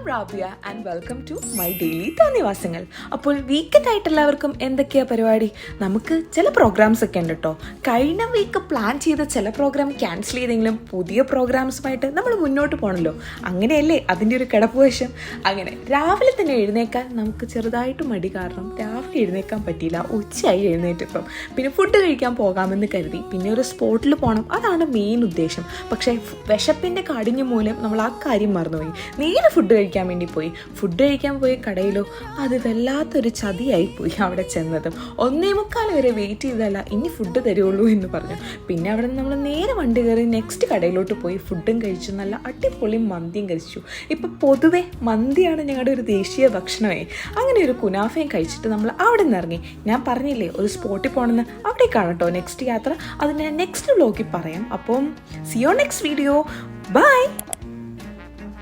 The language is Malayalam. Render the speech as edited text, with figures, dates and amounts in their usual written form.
Rabiya and welcome to my daily തോന്നിവാസങ്ങൾ. അപ്പോൾ വീക്കെൻഡ് ആയിട്ട് എല്ലാവർക്കും എന്തൊക്കെയാ പരിപാടി? നമുക്ക് ചില പ്രോഗ്രാംസ് ഒക്കെ ഉണ്ട് കേട്ടോ. കഴിഞ്ഞ വീക്ക് പ്ലാൻ ചെയ്ത ചില പ്രോഗ്രാം ക്യാൻസൽ ചെയ്തെങ്കിലും പുതിയ പ്രോഗ്രാംസുമായിട്ട് നമ്മൾ മുന്നോട്ട് പോകണമല്ലോ. അങ്ങനെയല്ലേ അതിൻ്റെ ഒരു കിടപ്പുവശം. അങ്ങനെ രാവിലെ തന്നെ എഴുന്നേക്കാൻ നമുക്ക് ചെറുതായിട്ട് മടി കാരണം രാവിലെ എഴുന്നേക്കാൻ പറ്റിയില്ല. ഉച്ചയായി എഴുന്നേറ്റിപ്പം. പിന്നെ ഫുഡ് കഴിക്കാൻ പോകാമെന്ന് കരുതി. പിന്നെ ഒരു സ്പോട്ടിൽ പോകണം, അതാണ് മെയിൻ ഉദ്ദേശം. പക്ഷേ വിശപ്പിൻ്റെ കാഠിന്യം മൂലം നമ്മൾ ആ കാര്യം മറന്നുപോയി. നേരെ ഫുഡ് കഴിക്കാൻ വേണ്ടി പോയി. ഫുഡ് കഴിക്കാൻ പോയി കടയിലോ അത് വല്ലാത്തൊരു ചതിയായി പോയി. അവിടെ ചെന്നതും 1:45 വരെ വെയിറ്റ് ചെയ്തല്ല ഇനി ഫുഡ് തരുള്ളൂ എന്ന് പറഞ്ഞു. പിന്നെ അവിടെ നിന്ന് നമ്മൾ നേരെ വണ്ടി കയറി നെക്സ്റ്റ് കടയിലോട്ട് പോയി ഫുഡും കഴിച്ചു. നല്ല അടിപൊളി മന്തിയും കഴിച്ചു. ഇപ്പം പൊതുവെ മന്തിയാണ് ഞങ്ങളുടെ ഒരു ദേശീയ ഭക്ഷണമേ. അങ്ങനെ ഒരു കുനാഫയും കഴിച്ചിട്ട് നമ്മൾ അവിടെ നിന്ന് ഇറങ്ങി. ഞാൻ പറഞ്ഞില്ലേ ഒരു സ്പോട്ടിൽ പോകണമെന്ന്, അവിടേക്കാണ് കേട്ടോ നെക്സ്റ്റ് യാത്ര. അത് ഞാൻ നെക്സ്റ്റ് വ്ലോഗിൽ പറയാം. അപ്പം see you next video. By.